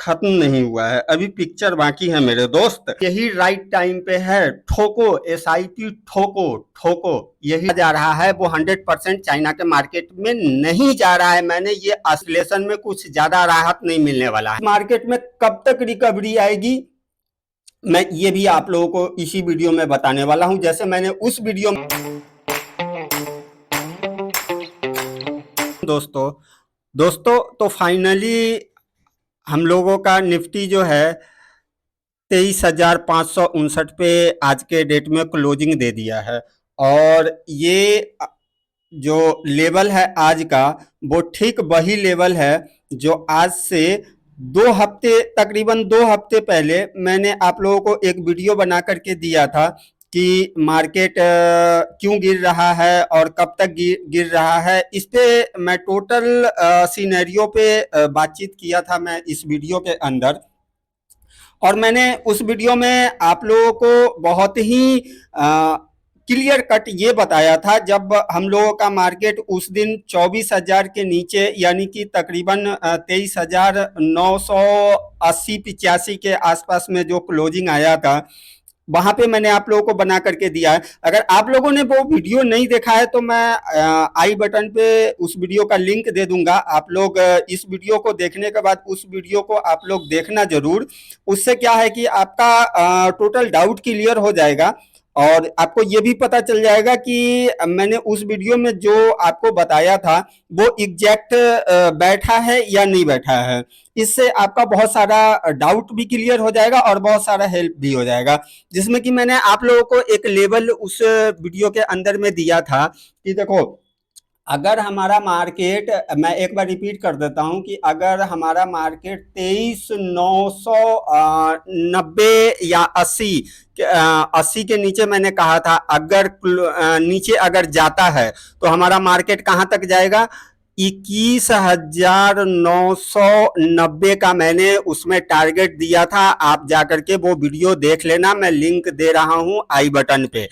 खत्म नहीं हुआ है, अभी पिक्चर बाकी है मेरे दोस्त। यही राइट टाइम पे है। ठोको एसआईपी, ठोको ठोको। यही जा रहा है, वो 100% चाइना के मार्केट में नहीं जा रहा है। मैंने ये ऑसिलेशन में कुछ ज्यादा राहत नहीं मिलने वाला है। मार्केट में कब तक रिकवरी आएगी, मैं ये भी आप लोगों को इसी वीडियो में बताने वाला हूं। जैसे मैंने उस वीडियो में दोस्तों दोस्तों तो फाइनली हम लोगों का निफ्टी जो है 23,559 पे आज के डेट में क्लोजिंग दे दिया है। और ये जो लेवल है आज का, वो ठीक वही लेवल है जो आज से 2 हफ्ते, तकरीबन 2 हफ्ते पहले मैंने आप लोगों को एक वीडियो बना करके दिया था कि मार्केट क्यों गिर रहा है और कब तक गिर रहा है। इस पे मैं टोटल सिनेरियो पे बातचीत किया था मैं इस वीडियो के अंदर। और मैंने उस वीडियो में आप लोगों को बहुत ही क्लियर कट ये बताया था, जब हम लोगों का मार्केट उस दिन 24,000 के नीचे, यानी कि तकरीबन 23,980-85 के आसपास में जो क्लोजिंग आया था, वहां पे मैंने आप लोगों को बना करके दिया है। अगर आप लोगों ने वो वीडियो नहीं देखा है तो मैं आई बटन पे उस वीडियो का लिंक दे दूंगा। आप लोग इस वीडियो को देखने के बाद उस वीडियो को आप लोग देखना जरूर। उससे क्या है कि आपका टोटल डाउट क्लियर हो जाएगा और आपको ये भी पता चल जाएगा कि मैंने उस वीडियो में जो आपको बताया था वो एग्जैक्ट बैठा है या नहीं बैठा है। इससे आपका बहुत सारा डाउट भी क्लियर हो जाएगा और बहुत सारा हेल्प भी हो जाएगा। जिसमें कि मैंने आप लोगों को एक लेवल उस वीडियो के अंदर में दिया था कि देखो, अगर हमारा मार्केट, मैं एक बार रिपीट कर देता हूं कि अगर हमारा मार्केट 23,990 या 80 के नीचे, मैंने कहा था अगर नीचे अगर जाता है तो हमारा मार्केट कहां तक जाएगा, 21,990 का मैंने उसमें टारगेट दिया था। आप जाकर के वो वीडियो देख लेना, मैं लिंक दे रहा हूं आई बटन पे।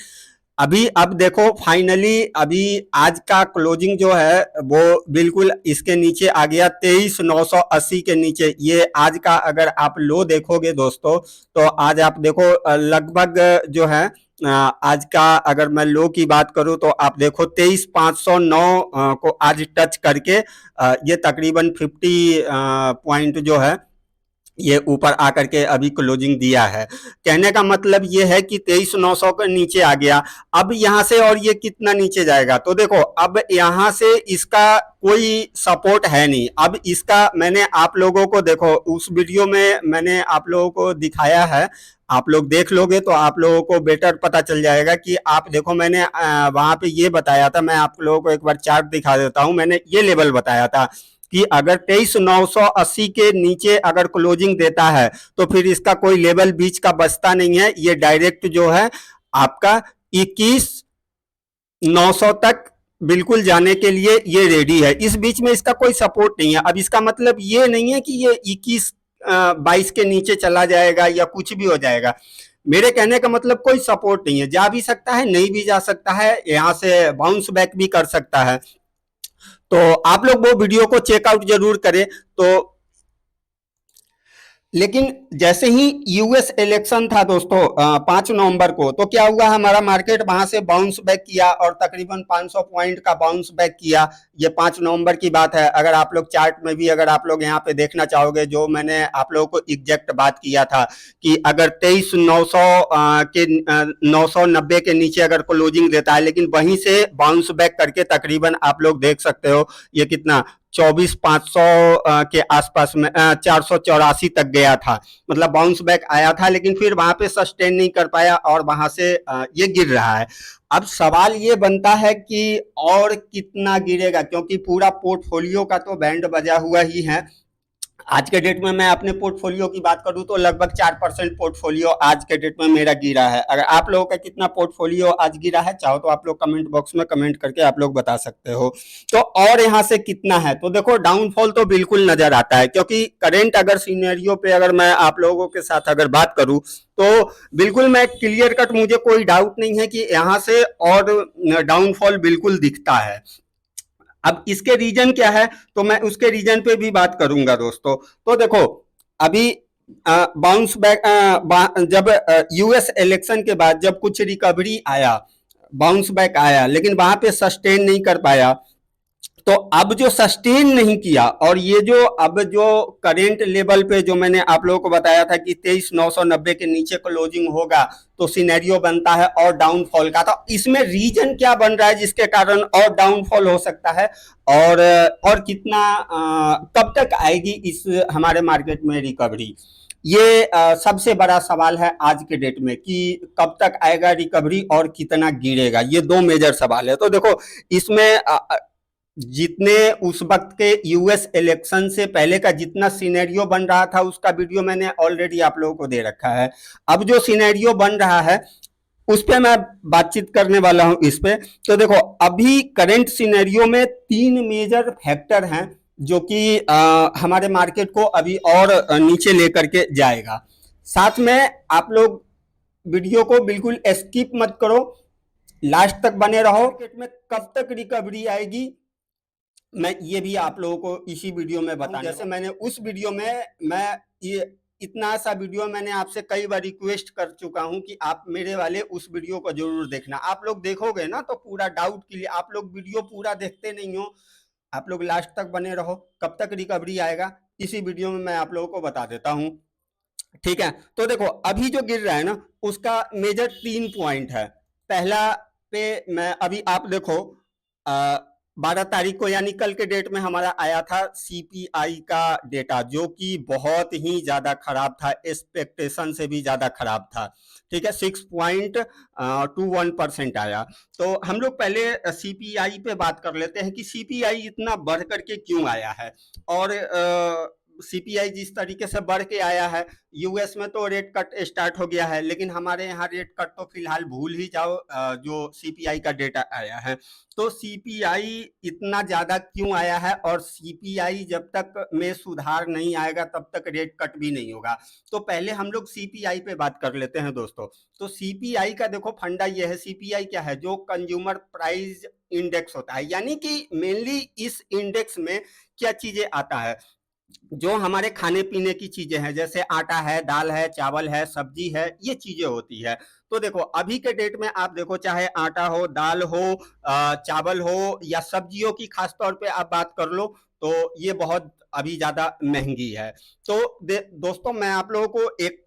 अभी अब देखो फाइनली अभी आज का क्लोजिंग जो है वो बिल्कुल इसके नीचे आ गया, 23,980 के नीचे। ये आज का अगर आप लो देखोगे दोस्तों, तो आज आप देखो लगभग जो है आज का अगर मैं लो की बात करूं तो आप देखो 23,509 को आज टच करके ये तकरीबन 50 पॉइंट जो है ये ऊपर आकर के अभी क्लोजिंग दिया है। कहने का मतलब ये है कि 23,900 के नीचे आ गया। अब यहां से और ये कितना नीचे जाएगा, तो देखो अब यहां से इसका कोई सपोर्ट है नहीं। अब इसका मैंने आप लोगों को, देखो उस वीडियो में मैंने आप लोगों को दिखाया है, आप लोग देख लोगे तो आप लोगों को बेटर पता चल जाएगा कि आप देखो मैंने वहां पे ये बताया था। मैं आप लोगों को एक बार चार्ट दिखा देता हूं। मैंने ये लेवल बताया था कि अगर 23,980 के नीचे अगर क्लोजिंग देता है तो फिर इसका कोई लेवल बीच का बचता नहीं है। ये डायरेक्ट जो है आपका 21,900 तक बिल्कुल जाने के लिए ये रेडी है। इस बीच में इसका कोई सपोर्ट नहीं है। अब इसका मतलब ये नहीं है कि ये 21-22 के नीचे चला जाएगा या कुछ भी हो जाएगा। मेरे कहने का मतलब कोई सपोर्ट नहीं है, जा भी सकता है नहीं भी जा सकता है, यहां से बाउंस बैक भी कर सकता है। तो आप लोग वो वीडियो को चेकआउट जरूर करें। तो लेकिन जैसे ही यूएस इलेक्शन था दोस्तों 5 नवंबर को, तो क्या हुआ, हमारा मार्केट वहां से बाउंस बैक किया और तकरीबन 500 पॉइंट का बाउंस बैक किया। ये 5 नवंबर की बात है। अगर आप लोग चार्ट में भी अगर आप लोग यहाँ पे देखना चाहोगे, जो मैंने आप लोगों को एग्जैक्ट बात किया था कि अगर 23,900 के 990 के नीचे अगर क्लोजिंग देता है, लेकिन वहीं से बाउंस बैक करके तकरीबन आप लोग देख सकते हो ये कितना 24,500 के आसपास में 484 तक गया था। मतलब बाउंस बैक आया था, लेकिन फिर वहां पे सस्टेन नहीं कर पाया और वहां से ये गिर रहा है। अब सवाल ये बनता है कि और कितना गिरेगा, क्योंकि पूरा पोर्टफोलियो का तो बैंड बजा हुआ ही है। आज के डेट में मैं अपने पोर्टफोलियो की बात करूं तो लगभग 4% पोर्टफोलियो आज के डेट में मेरा गिरा है। अगर आप लोगों का कितना पोर्टफोलियो आज गिरा है, चाहो तो आप लोग कमेंट बॉक्स में कमेंट करके आप लोग बता सकते हो। तो और यहाँ से कितना है, तो देखो डाउनफॉल तो बिल्कुल नजर आता है, क्योंकि करेंट अगर सीनेरियो पे अगर मैं आप लोगों के साथ अगर बात करूं तो बिल्कुल मैं क्लियर कट, मुझे कोई डाउट नहीं है कि यहाँ से और डाउनफॉल बिल्कुल दिखता है। अब इसके रीजन क्या है, तो मैं उसके रीजन पे भी बात करूंगा दोस्तों। तो देखो अभी बाउंस बैक जब यूएस इलेक्शन के बाद जब कुछ रिकवरी आया, बाउंस बैक आया, लेकिन वहां पे सस्टेन नहीं कर पाया। तो अब जो सस्टेन नहीं किया और ये जो अब जो करेंट लेवल पे जो मैंने आप लोगों को बताया था कि 23,990 के नीचे क्लोजिंग होगा तो सिनेरियो बनता है और डाउनफॉल का। तो इसमें रीजन क्या बन रहा है जिसके कारण और डाउनफॉल हो सकता है, और कितना कब तक आएगी इस हमारे मार्केट में रिकवरी, ये सबसे बड़ा सवाल है आज के डेट में कि कब तक आएगा रिकवरी और कितना गिरेगा। ये दो मेजर सवाल है। तो देखो इसमें जितने उस वक्त के यूएस इलेक्शन से पहले का जितना सिनेरियो बन रहा था उसका वीडियो मैंने ऑलरेडी आप लोगों को दे रखा है। अब जो सिनेरियो बन रहा है उस पे मैं बातचीत करने वाला हूं इस पे। तो देखो अभी करंट सिनेरियो में तीन मेजर फैक्टर हैं जो कि हमारे मार्केट को अभी और नीचे लेकर के जाएगा। साथ में आप लोग वीडियो को बिल्कुल स्किप मत करो, लास्ट तक बने रहो। मार्केट में कब तक रिकवरी आएगी मैं ये भी आप लोगों को इसी वीडियो में बताऊं। जैसे मैंने उस वीडियो में मैं ये इतना सा वीडियो मैंने आपसे कई बार रिक्वेस्ट कर चुका हूं कि आप मेरे वाले उस वीडियो को जरूर देखना। आप लोग देखोगे ना तो पूरा डाउट के लिए, आप लोग वीडियो पूरा देखते नहीं हो, आप लोग लास्ट तक बने रहो। कब तक रिकवरी आएगा इसी वीडियो में मैं आप लोगों को बता देता हूं, ठीक है। तो देखो अभी जो गिर रहा है ना उसका मेजर तीन पॉइंट है। पहला पे मैं अभी आप देखो 12 तारीख को यानी कल के डेट में हमारा आया था सीपीआई का डेटा जो कि बहुत ही ज्यादा खराब था, एक्सपेक्टेशन से भी ज्यादा खराब था, ठीक है। 6.21% आया। तो हम लोग पहले सीपीआई पे बात कर लेते हैं कि सीपीआई इतना बढ़ करके क्यों आया है। और सीपीआई जिस तरीके से बढ़ के आया है, यूएस में तो रेट कट स्टार्ट हो गया है लेकिन हमारे यहाँ रेट कट तो फिलहाल भूल ही जाओ, जो सीपीआई का डेटा आया है। तो सीपीआई इतना ज्यादा क्यों आया है, और सीपीआई जब तक में सुधार नहीं आएगा तब तक रेट कट भी नहीं होगा। तो पहले हम लोग सीपीआई पे बात कर लेते हैं दोस्तों। तो सीपीआई का देखो फंडा ये है, सीपीआई क्या है, जो कंज्यूमर प्राइस इंडेक्स होता है, यानी कि मेनली इस इंडेक्स में क्या चीजें आता है, जो हमारे खाने पीने की चीजें हैं जैसे आटा है, दाल है, चावल है, सब्जी है, ये चीजें होती है। तो देखो अभी के डेट में आप देखो चाहे आटा हो, दाल हो, चावल हो या सब्जियों की खास तौर पे आप बात कर लो तो ये बहुत अभी ज्यादा महंगी है। तो दोस्तों मैं आप लोगों को एक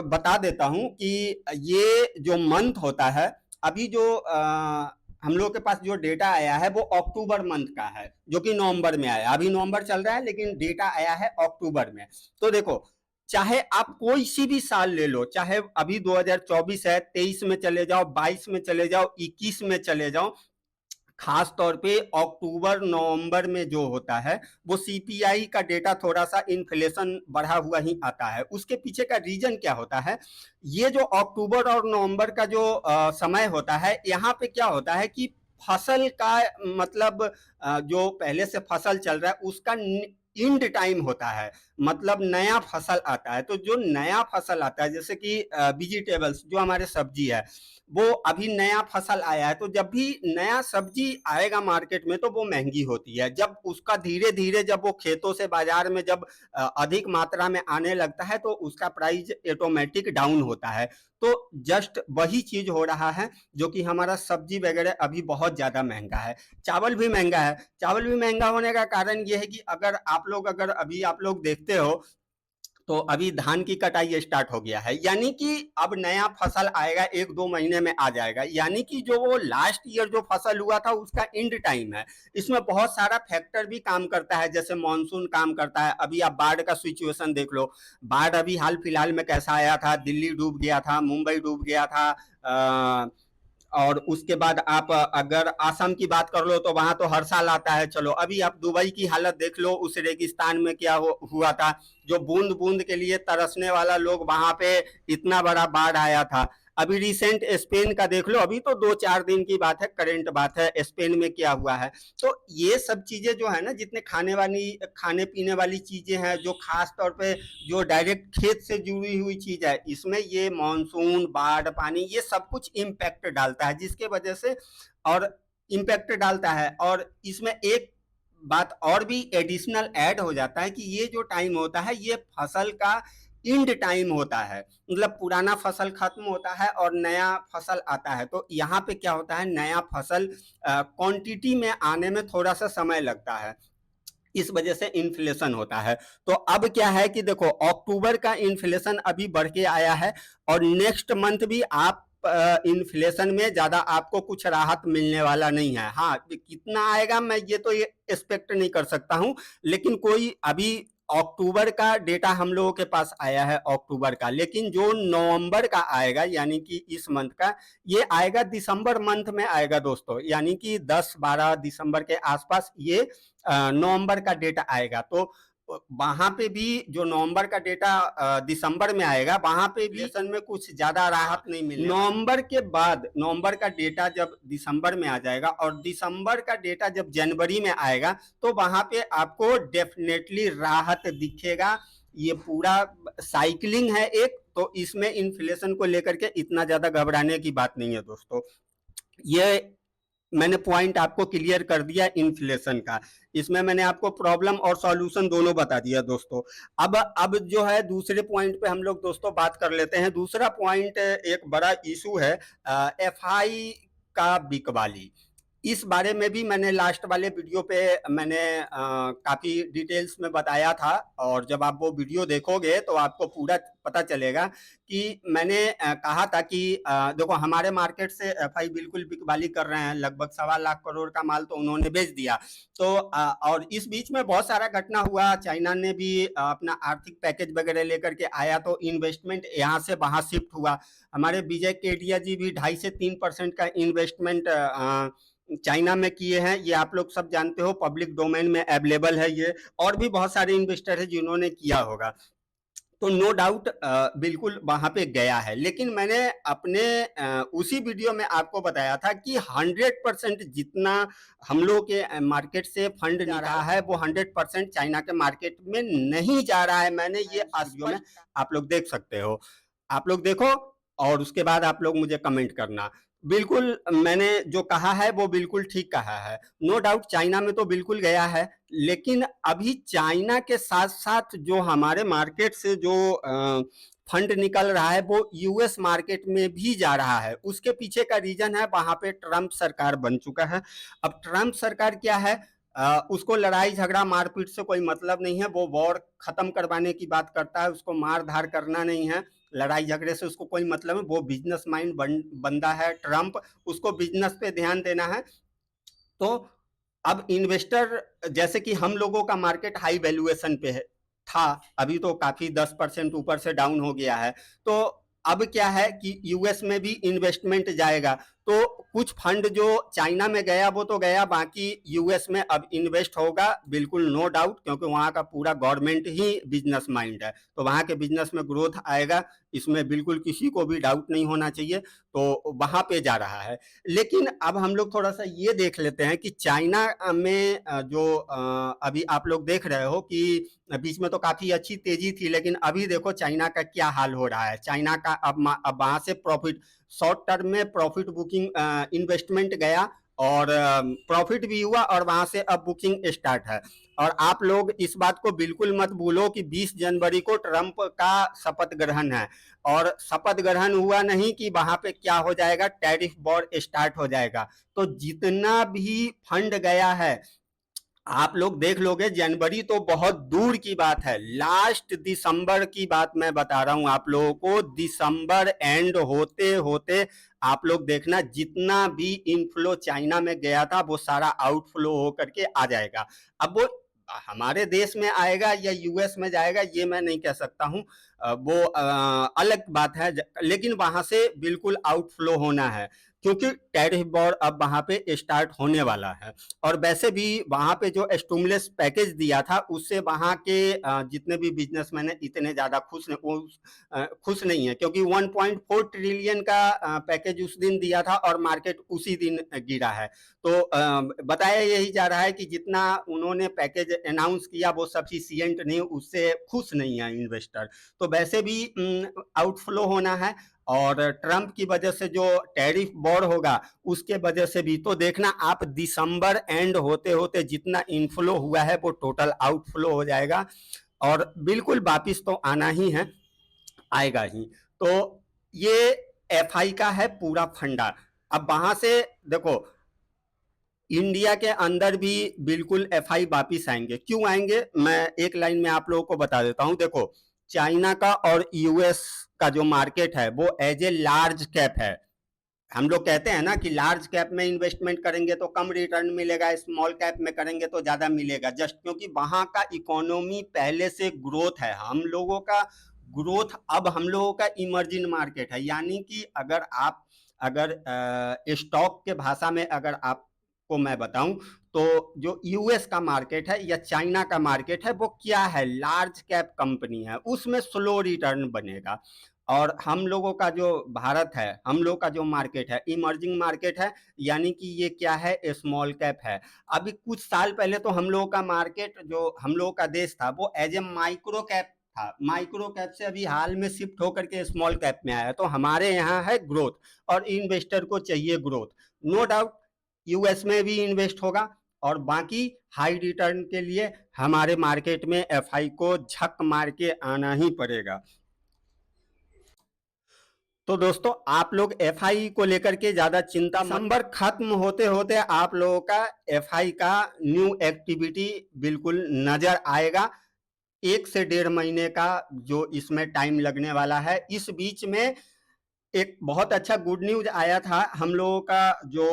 बता देता हूं कि ये जो मंथ होता है, अभी जो हम लोग के पास जो डेटा आया है वो अक्टूबर मंथ का है जो कि नवंबर में आया। अभी नवंबर चल रहा है लेकिन डेटा आया है अक्टूबर में। तो देखो चाहे आप कोई सी भी साल ले लो, चाहे अभी 2024 है, 23 में चले जाओ, 22 में चले जाओ, 21 में चले जाओ, खास तौर पे अक्टूबर नवंबर में जो होता है वो सीपीआई का डेटा थोड़ा सा इन्फ्लेशन बढ़ा हुआ ही आता है। उसके पीछे का रीजन क्या होता है, ये जो अक्टूबर और नवंबर का जो समय होता है, यहाँ पे क्या होता है कि फसल का मतलब जो पहले से फसल चल रहा है उसका इंड टाइम होता है, मतलब नया फसल आता है। तो जो नया फसल आता है जैसे कि वेजिटेबल्स जो हमारे सब्जी है, वो अभी नया फसल आया है, तो जब भी नया सब्जी आएगा मार्केट में तो वो महंगी होती है। जब उसका धीरे धीरे जब वो खेतों से बाजार में जब अधिक मात्रा में आने लगता है तो उसका प्राइस ऑटोमेटिक डाउन होता है। तो जस्ट वही चीज हो रहा है जो कि हमारा सब्जी वगैरह अभी बहुत ज्यादा महंगा है। चावल भी महंगा है। चावल भी महंगा होने का कारण ये है कि अगर अभी आप लोग देखते हो तो अभी धान की कटाई स्टार्ट हो गया है, यानी कि अब नया फसल आएगा, 1-2 महीने में आ जाएगा, यानी कि जो वो लास्ट ईयर जो फसल हुआ था उसका एंड टाइम है। इसमें बहुत सारा फैक्टर भी काम करता है, जैसे मानसून काम करता है। अभी आप बाढ़ का सिचुएशन देख लो, बाढ़ अभी हाल फिलहाल में कैसा आया था, दिल्ली डूब गया था, मुंबई डूब गया था, और उसके बाद आप अगर आसाम की बात कर लो तो वहां तो हर साल आता है। चलो अभी आप दुबई की हालत देख लो, उस रेगिस्तान में क्या हुआ था, जो बूंद बूंद के लिए तरसने वाला लोग, वहां पे इतना बड़ा बाढ़ आया था। अभी रिसेंट स्पेन का देख लो, अभी तो 2-4 दिन की बात है, करेंट बात है, स्पेन में क्या हुआ है। तो ये सब चीजें जो है ना, जितने खाने पीने वाली चीजें हैं, जो खास तौर पे जो डायरेक्ट खेत से जुड़ी हुई चीज है, इसमें ये मानसून, बाढ़, पानी, ये सब कुछ इम्पैक्ट डालता है, जिसके वजह से और इम्पैक्ट डालता है। और इसमें एक बात और भी एडिशनल ऐड हो जाता है कि ये जो टाइम होता है ये फसल का इंड टाइम होता है, मतलब पुराना फसल खत्म होता है और नया फसल आता है। तो यहाँ पे क्या होता है, नया फसल क्वांटिटी में आने में थोड़ा सा समय लगता है, इस वजह से इन्फ्लेशन होता है। तो अब क्या है कि देखो अक्टूबर का इन्फ्लेशन अभी बढ़ के आया है और नेक्स्ट मंथ भी आप इन्फ्लेशन में ज्यादा आपको कुछ राहत मिलने वाला नहीं है। हाँ, कितना आएगा मैं ये तो ये एक्सपेक्ट नहीं कर सकता हूं, लेकिन कोई अभी अक्टूबर का डेटा हम लोगों के पास आया है अक्टूबर का, लेकिन जो नवंबर का आएगा यानी कि इस मंथ का, ये आएगा दिसंबर मंथ में आएगा दोस्तों, यानी कि 10-12 दिसंबर के आसपास ये नवंबर का डेटा आएगा। तो वहां पे भी जो नवंबर का डेटा दिसंबर में आएगा, वहां पे भी इन्फ्लेशन में कुछ ज्यादा राहत नहीं मिलेगी। नवंबर के बाद नवंबर का डेटा जब दिसंबर में आ जाएगा और दिसंबर का डेटा जब जनवरी में आएगा, तो वहां पे आपको डेफिनेटली राहत दिखेगा। ये पूरा साइकिलिंग है एक, तो इसमें इन्फ्लेशन को लेकर के इतना ज्यादा घबराने की बात नहीं है दोस्तों। ये मैंने पॉइंट आपको क्लियर कर दिया इन्फ्लेशन का, इसमें मैंने आपको प्रॉब्लम और सॉल्यूशन दोनों बता दिया दोस्तों। अब जो है दूसरे पॉइंट पे हम लोग दोस्तों बात कर लेते हैं। दूसरा पॉइंट एक बड़ा इशू है एफआई का बिकवाली। इस बारे में भी मैंने लास्ट वाले वीडियो पे मैंने काफी डिटेल्स में बताया था, और जब आप वो वीडियो देखोगे तो आपको पूरा पता चलेगा कि मैंने कहा था कि देखो हमारे मार्केट से एफआई बिल्कुल बिकवाली कर रहे हैं, लगभग 1.25 लाख करोड़ का माल तो उन्होंने बेच दिया। तो और इस बीच में बहुत सारा घटना हुआ, चाइना ने भी अपना आर्थिक पैकेज वगैरह लेकर के आया, तो इन्वेस्टमेंट यहाँ से वहां शिफ्ट हुआ। हमारे विजय केडिया जी भी 2.5 से 3% का इन्वेस्टमेंट चाइना में किए हैं, ये आप लोग सब जानते हो, पब्लिक डोमेन में अवेलेबल है ये। और भी बहुत सारे इन्वेस्टर है जिन्होंने किया होगा, तो नो डाउट बिल्कुल वहां पे गया है। लेकिन मैंने अपने उसी वीडियो में आपको बताया था कि 100% जितना हम लोग के मार्केट से फंड जा रहा है वो 100% चाइना के मार्केट में नहीं जा रहा है। मैंने ये वीडियो में आप लोग देख सकते हो, आप लोग देखो और उसके बाद आप लोग मुझे कमेंट करना। बिल्कुल मैंने जो कहा है वो बिल्कुल ठीक कहा है, नो डाउट चाइना में तो बिल्कुल गया है। लेकिन अभी चाइना के साथ साथ जो हमारे मार्केट से जो फंड निकल रहा है वो यूएस मार्केट में भी जा रहा है। उसके पीछे का रीजन है, वहां पे ट्रंप सरकार बन चुका है। अब ट्रंप सरकार क्या है, उसको लड़ाई झगड़ा मारपीट से कोई मतलब नहीं है, वो वॉर खत्म करवाने की बात करता है, उसको मार धार करना नहीं है, लड़ाई झगड़े से उसको कोई मतलब है। वो बिजनेस माइंड बंदा है ट्रंप, उसको बिजनेस पे ध्यान देना है। तो अब इन्वेस्टर, जैसे कि हम लोगों का मार्केट हाई वैल्यूएशन पे है था, अभी तो काफी 10% ऊपर से डाउन हो गया है। तो अब क्या है कि यूएस में भी इन्वेस्टमेंट जाएगा, तो कुछ फंड जो चाइना में गया वो तो गया, बाकी यूएस में अब इन्वेस्ट होगा बिल्कुल नो डाउट, क्योंकि वहां का पूरा गवर्नमेंट ही बिजनेस माइंड है, तो वहां के बिजनेस में ग्रोथ आएगा, इसमें बिल्कुल किसी को भी डाउट नहीं होना चाहिए। तो वहां पे जा रहा है। लेकिन अब हम लोग थोड़ा सा ये देख लेते हैं कि चाइना में जो अभी आप लोग देख रहे हो कि बीच में तो काफी अच्छी तेजी थी, लेकिन अभी देखो चाइना का क्या हाल हो रहा है। चाइना का अब वहां से प्रॉफिट, शॉर्ट टर्म में प्रॉफिट बुकिंग, इन्वेस्टमेंट गया और प्रॉफिट भी हुआ, और वहां से अब बुकिंग स्टार्ट है। और आप लोग इस बात को बिल्कुल मत भूलो कि 20 जनवरी को ट्रंप का शपथ ग्रहण है, और शपथ ग्रहण हुआ नहीं कि वहां पे क्या हो जाएगा, टैरिफ वॉर स्टार्ट हो जाएगा। तो जितना भी फंड गया है आप लोग देख लोगे, जनवरी तो बहुत दूर की बात है, लास्ट दिसंबर की बात मैं बता रहा हूं आप लोगों को। दिसंबर एंड होते होते आप लोग देखना, जितना भी इनफ्लो चाइना में गया था वो सारा आउटफ्लो होकर के आ जाएगा। अब वो हमारे देश में आएगा या यूएस में जाएगा ये मैं नहीं कह सकता हूं, वो अलग बात है, लेकिन वहां से बिल्कुल आउटफ्लो होना है, क्योंकि टैरिफ वॉर अब वहां पे स्टार्ट होने वाला है। और वैसे भी वहां पे जो स्टिमुलस पैकेज दिया था उससे वहां के जितने भी बिजनेसमैन है इतने ज्यादा खुश नहीं है, क्योंकि 1.4 ट्रिलियन का पैकेज उस दिन दिया था और मार्केट उसी दिन गिरा है। तो बताया यही जा रहा है कि जितना उन्होंने पैकेज अनाउंस किया वो सफिशियंट नहीं, उससे खुश नहीं है इन्वेस्टर। तो वैसे भी आउटफ्लो होना है। और ट्रंप की वजह से जो टैरिफ वॉर होगा उसके वजह से भी। तो देखना आप दिसंबर एंड होते होते जितना इनफ्लो हुआ है वो टोटल आउटफ्लो हो जाएगा और बिल्कुल वापिस तो आना ही है, आएगा ही। तो ये एफआई का है पूरा फंडा। अब वहां से देखो इंडिया के अंदर भी बिल्कुल एफआई वापिस आएंगे। क्यों आएंगे मैं एक लाइन में आप लोगों को बता देता हूं। देखो चाइना का और यूएस का जो मार्केट है वो एज ए लार्ज कैप है। हम लोग कहते हैं ना कि लार्ज कैप में इन्वेस्टमेंट करेंगे तो कम रिटर्न मिलेगा, स्मॉल कैप में करेंगे तो ज्यादा मिलेगा, जस्ट क्योंकि वहां का इकोनॉमी पहले से ग्रोथ है। हम लोगों का ग्रोथ अब हम लोगों का इमर्जिंग मार्केट है। यानी कि अगर स्टॉक के भाषा में अगर आपको मैं बताऊं तो जो यूएस का मार्केट है या चाइना का मार्केट है वो क्या है, लार्ज कैप कंपनी है, उसमें स्लो रिटर्न बनेगा। और हम लोगों का जो भारत है, हम लोग का जो मार्केट है इमर्जिंग मार्केट है, यानी कि ये क्या है, स्मॉल कैप है। अभी कुछ साल पहले तो हम लोगों का मार्केट जो हम लोगों का देश था वो एज ए माइक्रो कैप था। माइक्रो कैप से अभी हाल में शिफ्ट होकर के स्मॉल कैप में आया। तो हमारे यहाँ है ग्रोथ और इन्वेस्टर को चाहिए ग्रोथ। नो डाउट यूएस में भी इन्वेस्ट होगा और बाकी हाई रिटर्न के लिए हमारे मार्केट में एफआई को झक मार के आना ही पड़ेगा। तो दोस्तों आप लोग एफआई को लेकर के ज्यादा चिंता मत। दिसंबर खत्म होते होते आप लोगों का एफआई का न्यू एक्टिविटी बिल्कुल नजर आएगा। 1 से 1.5 महीने का जो इसमें टाइम लगने वाला है। इस बीच में एक बहुत अच्छा गुड न्यूज आया था। हम लोगों का जो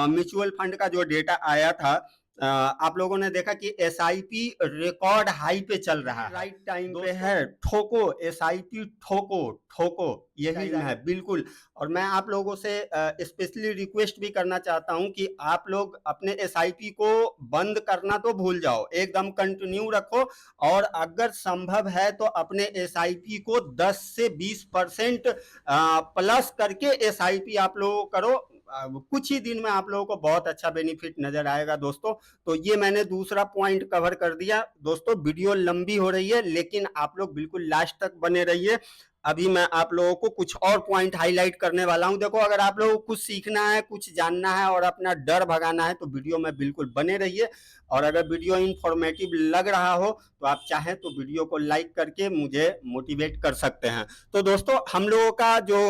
म्यूचुअल फंड का जो डेटा आया था, आप लोगों ने देखा कि एसआईपी रिकॉर्ड हाई पे चल रहा है, राइट टाइम पे है। ठोको एसआईपी, ठोको ठोको, यही है बिल्कुल। और मैं आप लोगों से स्पेशली रिक्वेस्ट भी करना चाहता हूं कि आप लोग अपने एसआईपी को बंद करना तो भूल जाओ, एकदम कंटिन्यू रखो। और अगर संभव है तो अपने एसआईपी को 10 से 20% प्लस करके एसआईपी आप लोग करो। कुछ ही दिन में आप लोगों को बहुत अच्छा बेनिफिट नजर आएगा दोस्तों। तो ये मैंने दूसरा पॉइंट कवर कर दिया। दोस्तों वीडियो लंबी हो रही है लेकिन आप लोग बिल्कुल लास्ट तक बने रहिए। अभी मैं आप लोगों को कुछ और पॉइंट हाईलाइट करने वाला हूं। देखो अगर आप लोगों को कुछ सीखना है, कुछ जानना है और अपना डर भगाना है तो वीडियो में बिल्कुल बने रहिए। और अगर वीडियो इंफॉर्मेटिव लग रहा हो तो आप चाहें तो वीडियो को लाइक करके मुझे मोटिवेट कर सकते हैं। तो दोस्तों हम लोगों का जो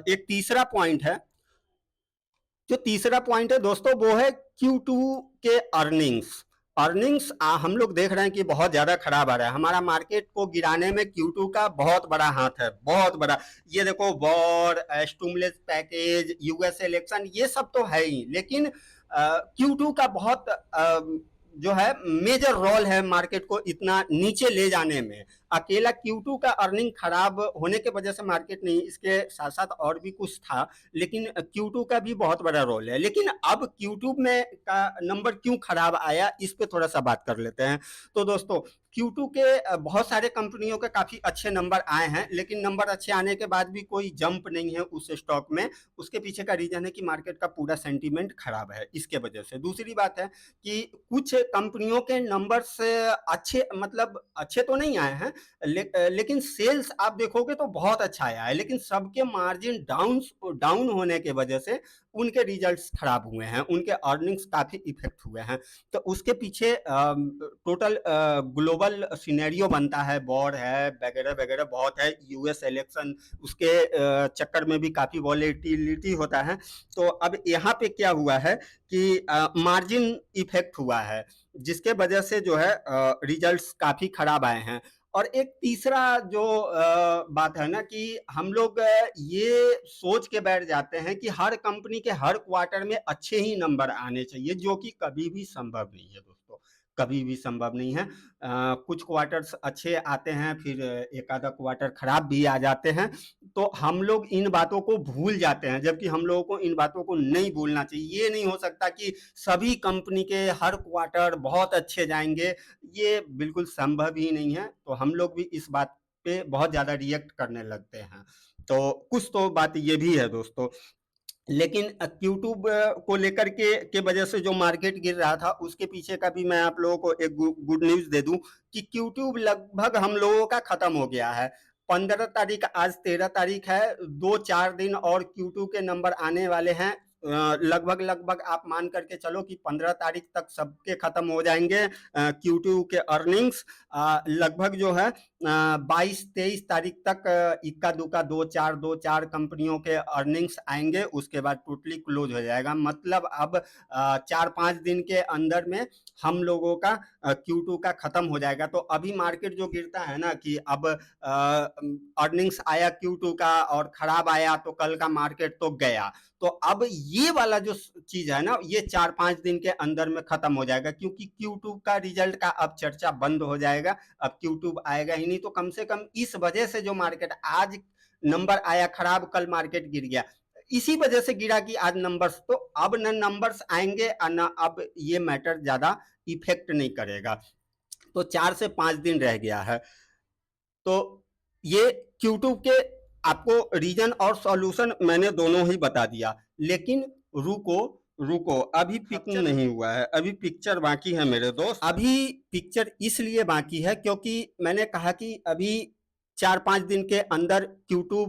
एक तीसरा पॉइंट है, जो तीसरा पॉइंट है दोस्तों वो है Q2 के अर्निंग्स हम लोग देख रहे हैं कि बहुत ज्यादा खराब आ रहा है। हमारा मार्केट को गिराने में Q2 का बहुत बड़ा हाथ है, बहुत बड़ा। ये देखो war, stimulus package, US election, ये सब तो है ही, लेकिन Q2 का बहुत जो है मेजर रोल है मार्केट को इतना नीचे ले जाने में। अकेला Q2 का अर्निंग खराब होने के वजह से मार्केट नहीं, इसके साथ साथ और भी कुछ था, लेकिन Q2 का भी बहुत बड़ा रोल है। लेकिन अब Q2 में का नंबर क्यों खराब आया, इस पे थोड़ा सा बात कर लेते हैं। तो दोस्तों Q2 के बहुत सारे कंपनियों के काफी अच्छे नंबर आए हैं, लेकिन नंबर अच्छे आने के बाद भी कोई जंप नहीं है उस स्टॉक में। उसके पीछे का रीजन है कि मार्केट का पूरा सेंटीमेंट खराब है, इसके वजह से। दूसरी बात है कि कुछ कंपनियों के नंबर्स अच्छे, मतलब अच्छे तो नहीं आए हैं, लेकिन सेल्स आप देखोगे तो बहुत अच्छा आया है, लेकिन सबके मार्जिन डाउन होने के वजह से उनके रिजल्ट्स खराब हुए हैं, उनके अर्निंग्स काफी इफेक्ट हुए हैं। तो उसके पीछे टोटल ग्लोबल सिनेरियो बनता है, वॉर है वगैरह वगैरह बहुत है, यूएस इलेक्शन, उसके चक्कर में भी काफी वॉलेटिलिटी होता है। तो अब यहाँ पे क्या हुआ है कि मार्जिन इफेक्ट हुआ है, जिसके वजह से जो है रिजल्ट्स काफी खराब आए हैं। और एक तीसरा जो बात है ना कि हम लोग ये सोच के बैठ जाते हैं कि हर कंपनी के हर क्वार्टर में अच्छे ही नंबर आने चाहिए, जो कि कभी भी संभव नहीं है दोस्तों, कभी भी संभव नहीं है। कुछ क्वार्टर्स अच्छे आते हैं, फिर एक आधा क्वार्टर खराब भी आ जाते हैं। तो हम लोग इन बातों को भूल जाते हैं, जबकि हम लोगों को इन बातों को नहीं भूलना चाहिए। ये नहीं हो सकता कि सभी कंपनी के हर क्वार्टर बहुत अच्छे जाएंगे, ये बिल्कुल संभव ही नहीं है। तो हम लोग भी इस बात पे बहुत ज्यादा रिएक्ट करने लगते हैं। तो कुछ तो बात ये भी है दोस्तों। लेकिन Q2 को लेकर के वजह से जो मार्केट गिर रहा था, उसके पीछे का भी मैं आप लोगों को एक गुड न्यूज दे दूं कि Q2 लगभग हम लोगों का खत्म हो गया है। 15 तारीख, आज 13 तारीख है, 2-4 दिन और Q2 के नंबर आने वाले हैं। लगभग लगभग आप मान करके चलो कि 15 तारीख तक सबके खत्म हो जाएंगे Q2 के अर्निंग्स। लगभग जो है 22-23 तारीख तक इक्का दुक्का 2-4 कंपनियों के अर्निंग्स आएंगे, उसके बाद टोटली क्लोज हो जाएगा। मतलब अब 4-5 दिन के अंदर में हम लोगों का Q2 का खत्म हो जाएगा। तो अभी मार्केट जो गिरता है ना कि अब अर्निंग्स आया Q2 का और खराब आया तो कल का मार्केट तो गया। तो अब ये वाला जो चीज है ना, ये 4-5 दिन के अंदर में खत्म हो जाएगा, क्योंकि Q2 का रिजल्ट का अब चर्चा बंद हो जाएगा। अब Q2 आएगा ही नहीं, तो कम से कम इस वजह से जो मार्केट आज नंबर आया खराब, कल मार्केट गिर गया, इसी वजह से गिरा कि आज नंबर्स, तो अब न नंबर्स आएंगे न अब ये मैटर ज्यादा इफेक्ट नहीं करेगा। तो 4 से 5 दिन रह गया है। तो ये Q2 के आपको रीजन और सॉल्यूशन मैंने दोनों ही बता दिया। लेकिन रुको रुको, अभी पिक्चर नहीं हुआ है, अभी पिक्चर बाकी है मेरे दोस्त। अभी पिक्चर इसलिए बाकी है क्योंकि मैंने कहा कि अभी 4-5 दिन के अंदर Q2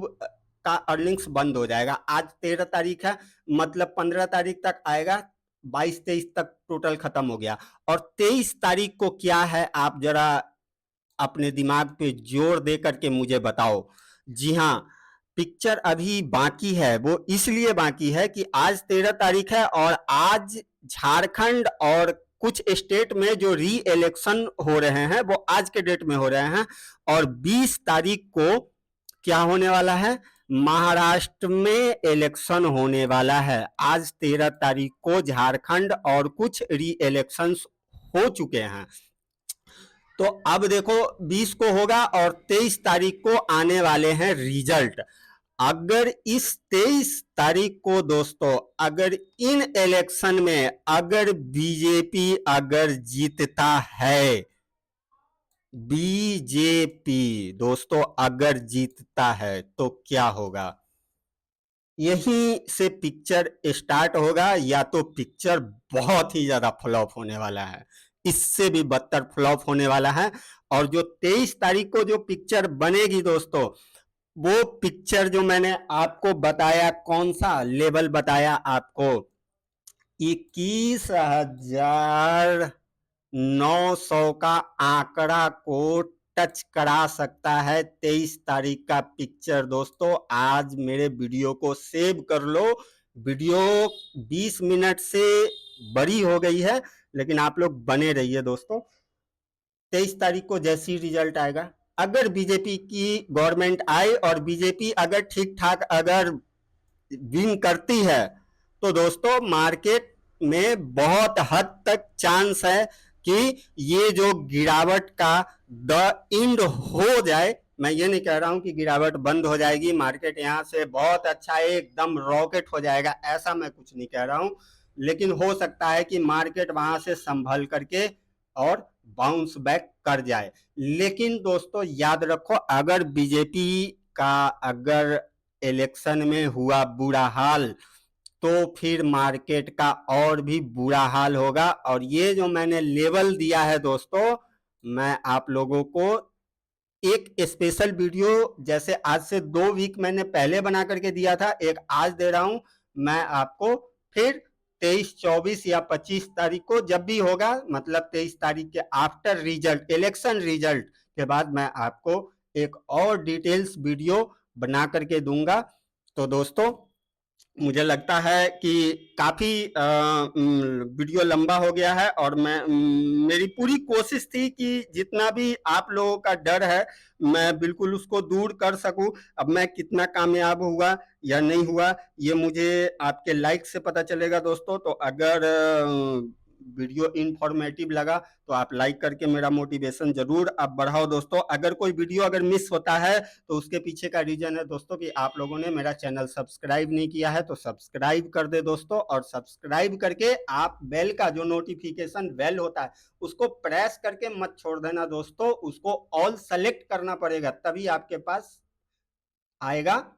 का अर्निंग्स बंद हो जाएगा। आज 13 तारीख है, मतलब 15 तारीख तक आएगा, 22-23 तक टोटल खत्म हो गया। और 23 तारीख को क्या है, आप जरा अपने दिमाग पे जोर दे करके मुझे बताओ। जी हाँ, पिक्चर अभी बाकी है। वो इसलिए बाकी है कि आज 13 तारीख है और आज झारखंड और कुछ स्टेट में जो री इलेक्शन हो रहे हैं वो आज के डेट में हो रहे हैं। और 20 तारीख को क्या होने वाला है, महाराष्ट्र में इलेक्शन होने वाला है। आज 13 तारीख को झारखंड और कुछ री इलेक्शंस हो चुके हैं। तो अब देखो 20 को होगा और 23 तारीख को आने वाले हैं रिजल्ट। अगर इस 23 तारीख को दोस्तों, अगर इन इलेक्शन में अगर बीजेपी अगर जीतता है, बीजेपी दोस्तों अगर जीतता है तो क्या होगा, यहीं से पिक्चर स्टार्ट होगा, या तो पिक्चर बहुत ही ज्यादा फ्लॉप होने वाला है, इससे भी बदतर फ्लॉप होने वाला है। और जो 23 तारीख को जो पिक्चर बनेगी दोस्तों, वो पिक्चर जो मैंने आपको बताया, कौन सा लेवल बताया आपको, 21,900 का आंकड़ा को टच करा सकता है 23 तारीख का पिक्चर। दोस्तों आज मेरे वीडियो को सेव कर लो। वीडियो 20 मिनट से बड़ी हो गई है, लेकिन आप लोग बने रहिए दोस्तों। 23 तारीख को जैसी रिजल्ट आएगा, अगर बीजेपी की गवर्नमेंट आए और बीजेपी अगर ठीक ठाक अगर विन करती है, तो दोस्तों मार्केट में बहुत हद तक चांस है कि ये जो गिरावट का द एंड हो जाए। मैं ये नहीं कह रहा हूं कि गिरावट बंद हो जाएगी, मार्केट यहां से बहुत अच्छा एकदम रॉकेट हो जाएगा, ऐसा मैं कुछ नहीं कह रहा हूं। लेकिन हो सकता है कि मार्केट वहां से संभल करके और बाउंस बैक कर जाए। लेकिन दोस्तों याद रखो, अगर बीजेपी का अगर इलेक्शन में हुआ बुरा हाल, तो फिर मार्केट का और भी बुरा हाल होगा। और ये जो मैंने लेवल दिया है दोस्तों, मैं आप लोगों को एक स्पेशल वीडियो, जैसे आज से 2 वीक मैंने पहले बना करके दिया था, एक आज दे रहा हूं मैं आपको। फिर 23, 24 या 25 तारीख को जब भी होगा, मतलब 23 तारीख के आफ्टर रिजल्ट, इलेक्शन रिजल्ट के बाद मैं आपको एक और डिटेल्स वीडियो बना करके दूंगा। तो दोस्तों मुझे लगता है कि काफी वीडियो लंबा हो गया है, और मेरी पूरी कोशिश थी कि जितना भी आप लोगों का डर है मैं बिल्कुल उसको दूर कर सकूं। अब मैं कितना कामयाब हुआ या नहीं हुआ, ये मुझे आपके लाइक से पता चलेगा दोस्तों। तो अगर वीडियो इंफॉर्मेटिव लगा तो आप लाइक करके मेरा मोटिवेशन जरूर आप बढ़ाओ दोस्तों। अगर कोई वीडियो अगर मिस होता है तो उसके पीछे का रीजन है दोस्तों कि आप लोगों ने मेरा चैनल सब्सक्राइब नहीं किया है, तो सब्सक्राइब कर दे दोस्तों। और सब्सक्राइब करके आप बेल का जो नोटिफिकेशन बेल होता है उसको प्रेस करके मत छोड़ देना दोस्तों, उसको ऑल सेलेक्ट करना पड़ेगा, तभी आपके पास आएगा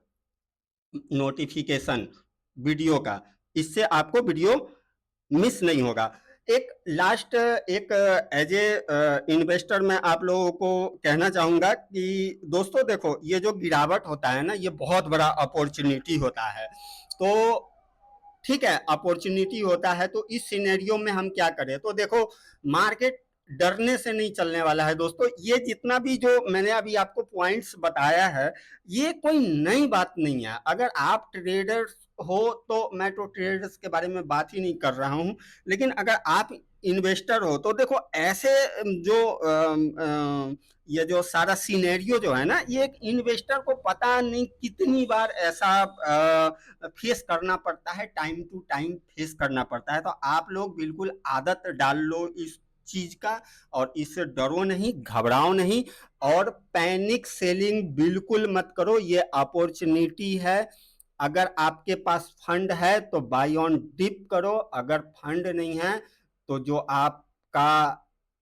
नोटिफिकेशन वीडियो का। इससे आपको वीडियो मिस नहीं होगा। एक लास्ट एक एज ए इन्वेस्टर मैं आप लोगों को कहना चाहूंगा कि दोस्तों देखो, ये जो गिरावट होता है ना, ये बहुत बड़ा अपॉर्चुनिटी होता है। तो ठीक है, अपॉर्चुनिटी होता है, तो इस सिनेरियो में हम क्या करें? तो देखो, मार्केट डरने से नहीं चलने वाला है दोस्तों। ये जितना भी जो मैंने अभी आपको पॉइंट्स बताया है, ये कोई नई बात नहीं है। अगर आप ट्रेडर्स हो तो मैं तो ट्रेडर्स के बारे में बात ही नहीं कर रहा हूं, लेकिन अगर आप इन्वेस्टर हो तो देखो, ऐसे जो ये जो सारा सिनेरियो जो है ना, ये एक इन्वेस्टर को पता नहीं कितनी बार ऐसा फेस करना पड़ता है, टाइम टू टाइम फेस करना पड़ता है। तो आप लोग बिल्कुल आदत डाल लो इस चीज का, और इससे डरो नहीं, घबराओ नहीं, और पैनिक सेलिंग बिल्कुल मत करो। ये अपॉर्चुनिटी है। अगर आपके पास फंड है तो बाय ऑन डिप करो, अगर फंड नहीं है तो जो आपका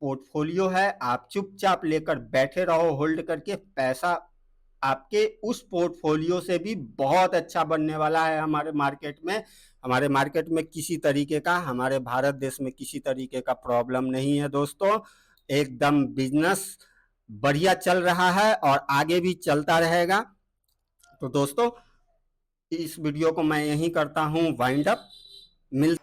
पोर्टफोलियो है आप चुपचाप लेकर बैठे रहो, होल्ड करके। पैसा आपके उस पोर्टफोलियो से भी बहुत अच्छा बनने वाला है हमारे मार्केट में। हमारे मार्केट में किसी तरीके का, हमारे भारत देश में किसी तरीके का प्रॉब्लम नहीं है दोस्तों। एकदम बिजनेस बढ़िया चल रहा है और आगे भी चलता रहेगा। तो दोस्तों, इस वीडियो को मैं यहीं करता हूं वाइंड अप। मिल